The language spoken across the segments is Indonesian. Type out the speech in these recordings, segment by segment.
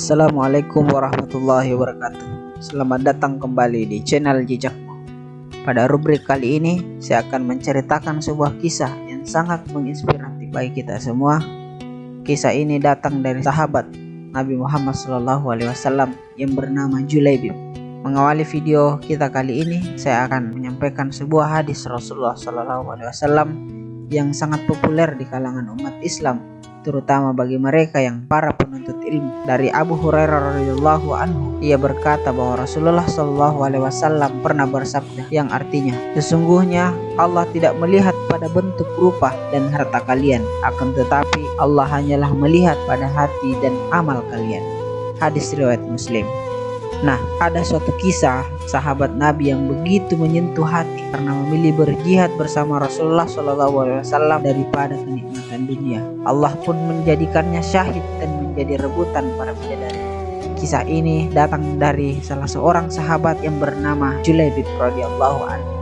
Assalamualaikum warahmatullahi wabarakatuh. Selamat datang kembali di channel Jejakmu. Pada rubrik kali ini, saya akan menceritakan sebuah kisah yang sangat menginspirasi bagi kita semua. Kisah ini datang dari sahabat Nabi Muhammad SAW yang bernama Julaibib. Mengawali video kita kali ini, saya akan menyampaikan sebuah hadis Rasulullah SAW yang sangat populer di kalangan umat Islam, terutama bagi mereka yang para penuntut ilmu. Dari Abu Hurairah radhiyallahu anhu, ia berkata bahwa Rasulullah SAW pernah bersabda yang artinya, sesungguhnya Allah tidak melihat pada bentuk, rupa, dan harta kalian, akan tetapi Allah hanyalah melihat pada hati dan amal kalian. Hadis riwayat Muslim. Nah, ada suatu kisah sahabat Nabi yang begitu menyentuh hati karena memilih berjihad bersama Rasulullah SAW daripada kenikmatan dunia. Allah pun menjadikannya syahid dan menjadi rebutan para bidadari. Kisah ini datang dari salah seorang sahabat yang bernama Julaibib radhiyallahu anhu.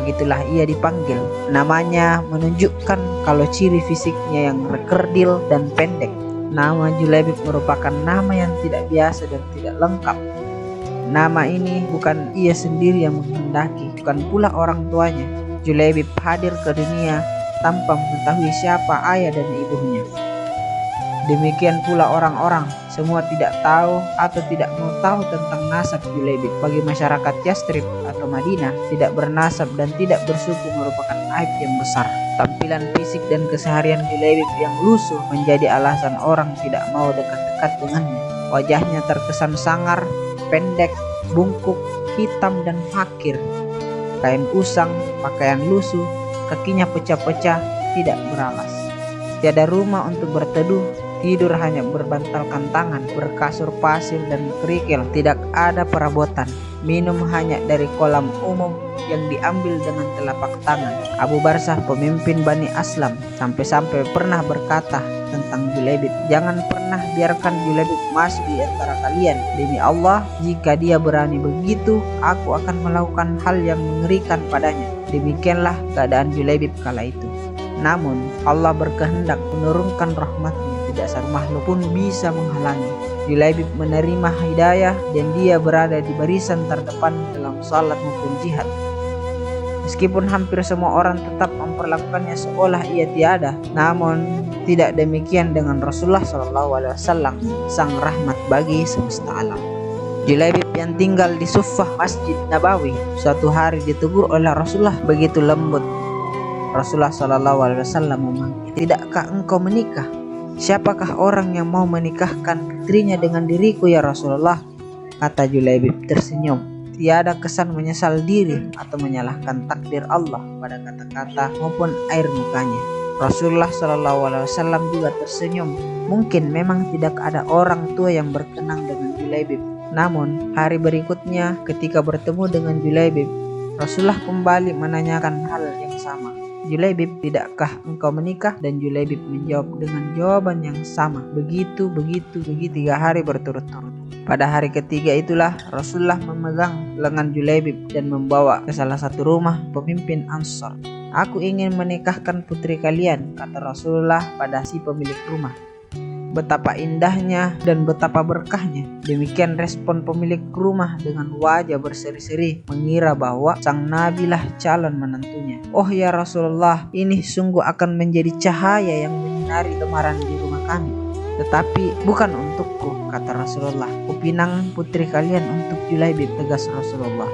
Begitulah ia dipanggil. Namanya menunjukkan kalau ciri fisiknya yang rekerdil dan pendek. Nama Julaibib merupakan nama yang tidak biasa dan tidak lengkap. Nama ini bukan ia sendiri yang menghendaki, bukan pula orang tuanya. Julaibib hadir ke dunia tanpa mengetahui siapa ayah dan ibunya. Demikian pula orang-orang, semua tidak tahu atau tidak mau tahu tentang nasab Julaibib. Bagi masyarakat Yastrib atau Madinah, tidak bernasab dan tidak bersuku merupakan aib yang besar. Tampilan fisik dan keseharian Julaibib yang lusuh menjadi alasan orang tidak mau dekat-dekat dengannya. Wajahnya terkesan sangar, pendek, bungkuk, hitam dan fakir. Kain usang, pakaian lusuh, kakinya pecah-pecah, tidak beralas. Tiada rumah untuk berteduh, tidur hanya berbantalkan tangan, berkasur pasir dan kerikil, tidak ada perabotan. Minum hanya dari kolam umum yang diambil dengan telapak tangan. Abu Barsah, pemimpin Bani Aslam, sampai-sampai pernah berkata tentang Julaibib, jangan pernah biarkan Julaibib masuk di antara kalian. Demi Allah, jika dia berani begitu, aku akan melakukan hal yang mengerikan padanya. Demikianlah keadaan Julaibib kala itu. Namun Allah berkehendak menurunkan rahmatnya, tidak satu makhluk pun bisa menghalangi. Julaibib menerima hidayah dan dia berada di barisan terdepan dalam salat maupun jihad. Meskipun hampir semua orang tetap memperlakukannya seolah ia tiada, namun tidak demikian dengan Rasulullah SAW, sang rahmat bagi semesta alam. Julaibib yang tinggal di Suffah Masjid Nabawi suatu hari ditegur oleh Rasulullah begitu lembut. Rasulullah SAW memanggil, tidakkah engkau menikah? Siapakah orang yang mau menikahkan putrinya dengan diriku ya Rasulullah? Kata Julaibib tersenyum. Tiada kesan menyesal diri atau menyalahkan takdir Allah pada kata-kata maupun air mukanya. Rasulullah SAW juga tersenyum. Mungkin memang tidak ada orang tua yang berkenang dengan Julaibib. Namun hari berikutnya ketika bertemu dengan Julaibib, Rasulullah kembali menanyakan hal yang sama. Julaibib, tidakkah engkau menikah? Dan Julaibib menjawab dengan jawaban yang sama. Begitu 3 hari berturut-turut. Pada hari ketiga itulah Rasulullah memegang lengan Julaibib dan membawa ke salah satu rumah pemimpin Ansar. Aku ingin menikahkan putri kalian, kata Rasulullah pada si pemilik rumah. Betapa indahnya dan betapa berkahnya. Demikian respon pemilik rumah dengan wajah berseri-seri, mengira bahwa sang nabilah calon menantunya. Oh ya Rasulullah, ini sungguh akan menjadi cahaya yang menyinari kemaran di rumah kami. Tetapi bukan untukku, kata Rasulullah. Kupinang putri kalian untuk Julaibib, tegas Rasulullah.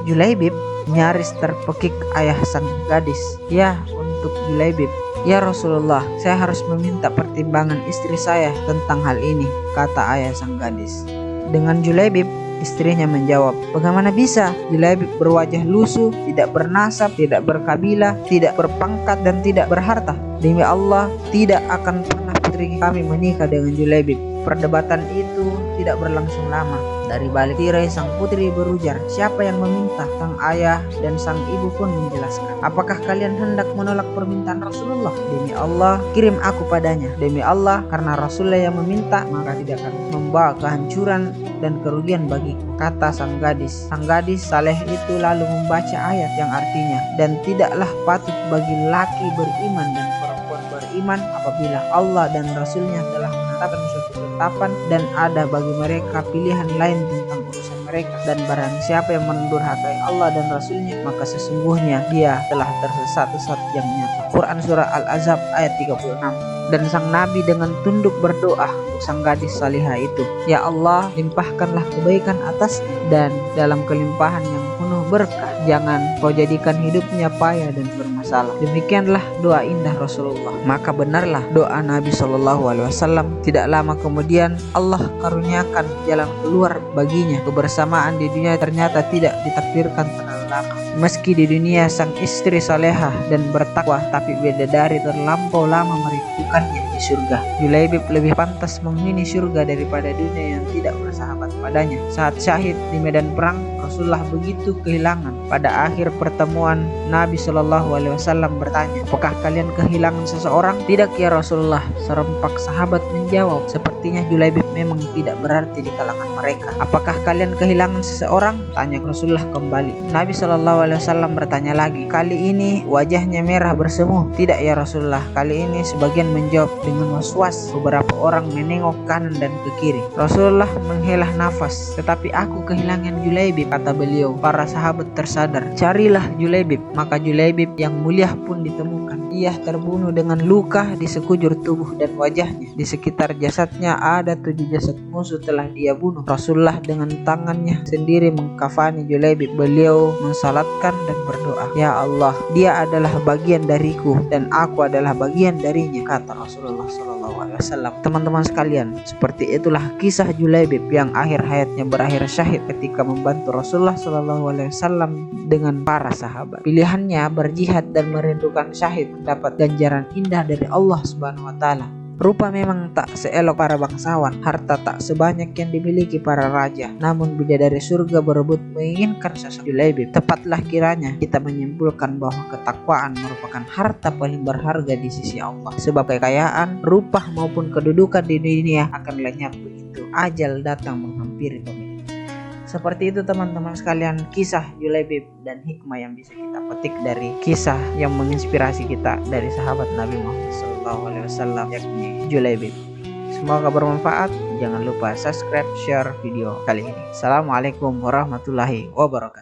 Julaibib nyaris terpekik ayah sang gadis. Ya, untuk Julaibib. Ya Rasulullah, saya harus meminta pertimbangan istri saya tentang hal ini, kata ayah sang gadis. Dengan Julaibib, istrinya menjawab, bagaimana bisa? Julaibib berwajah lusuh, tidak bernasab, tidak berkabilah, tidak berpangkat dan tidak berharta. Demi Allah, tidak akan pernah putri kami menikah dengan Julaibib. Perdebatan itu tidak berlangsung lama. Dari balik tirai sang putri berujar, siapa yang meminta? Sang ayah dan sang ibu pun menjelaskan, apakah kalian hendak menolak permintaan Rasulullah? Demi Allah, kirim aku padanya. Demi Allah, karena Rasulullah yang meminta, maka tidak akan membawa kehancuran dan kerugian bagiku, kata sang gadis. Sang gadis saleh itu lalu membaca ayat yang artinya, dan tidaklah patut bagi laki beriman dan perempuan beriman apabila Allah dan Rasulnya telah menetapkan suatu ketetapan dan ada bagi mereka pilihan lain tentang urusan mereka. Dan barang siapa yang mendurhakai Allah dan Rasulnya, maka sesungguhnya dia telah tersesat sesat yang nyata. Quran Surah Al-Ahzab ayat 36. Dan sang Nabi dengan tunduk berdoa untuk sang gadis salihah itu, "Ya Allah, limpahkanlah kebaikan atasnya dan dalam kelimpahan yang penuh berkah, jangan kau jadikan hidupnya payah dan bermasalah." Demikianlah doa indah Rasulullah. Maka benarlah doa Nabi SAW. Tidak lama kemudian Allah karuniakan jalan keluar baginya. Kebersamaan di dunia ternyata tidak ditakdirkan terlalu lama. Meski di dunia sang istri salehah dan bertakwa, tapi bidadari terlampau lama merindukannya di surga. Julaibib lebih pantas menghuni surga daripada dunia yang tidak bersahabat padanya. Saat syahid di medan perang, Rasulullah begitu kehilangan. Pada akhir pertemuan, Nabi SAW bertanya, "Apakah kalian kehilangan seseorang?" "Tidak ya Rasulullah," serempak sahabat menjawab. "Sepertinya Julaibib memang tidak berarti di kalangan mereka." "Apakah kalian kehilangan seseorang?" tanya Rasulullah kembali. Nabi SAW bertanya lagi. Kali ini wajahnya merah bersemu. "Tidak ya Rasulullah." Kali ini sebagian menjawab dengan was-was. Beberapa orang menengok kanan dan ke kiri. Rasulullah menghela nafas. "Tetapi aku kehilangan Julaibib," kata beliau. Para sahabat tersadar. "Carilah Julaibib." Maka Julaibib yang mulia pun ditemukan. Ia terbunuh dengan luka di sekujur tubuh dan wajahnya. Di sekitar jasadnya ada 7 jasad musuh telah dia bunuh. Rasulullah dengan tangannya sendiri mengkafani Julaibib. Beliau mensalatkan dan berdoa, "Ya Allah, dia adalah bagian dariku dan aku adalah bagian darinya," kata Rasulullah SAW. Teman-teman sekalian, seperti itulah kisah Julaibib yang akhir hayatnya berakhir syahid ketika membantu Rasulullah SAW dengan para sahabat. Pilihannya berjihad dan merindukan syahid mendapat ganjaran indah dari Allah Subhanahu wa Ta'ala. Rupa memang tak seelok para bangsawan, harta tak sebanyak yang dimiliki para raja, namun bidadari surga berebut menginginkan sosok Julaibib. Tepatlah kiranya kita menyimpulkan bahwa ketakwaan merupakan harta paling berharga di sisi Allah. Sebab kekayaan, rupa maupun kedudukan di dunia akan lenyap begitu ajal datang menghampiri pemilik. Seperti itu teman-teman sekalian, kisah Julaibib dan hikmah yang bisa kita petik dari kisah yang menginspirasi kita dari sahabat Nabi Muhammad SAW, yakni Julaibib. Semoga bermanfaat. Jangan lupa subscribe, share video kali ini. Assalamualaikum warahmatullahi wabarakatuh.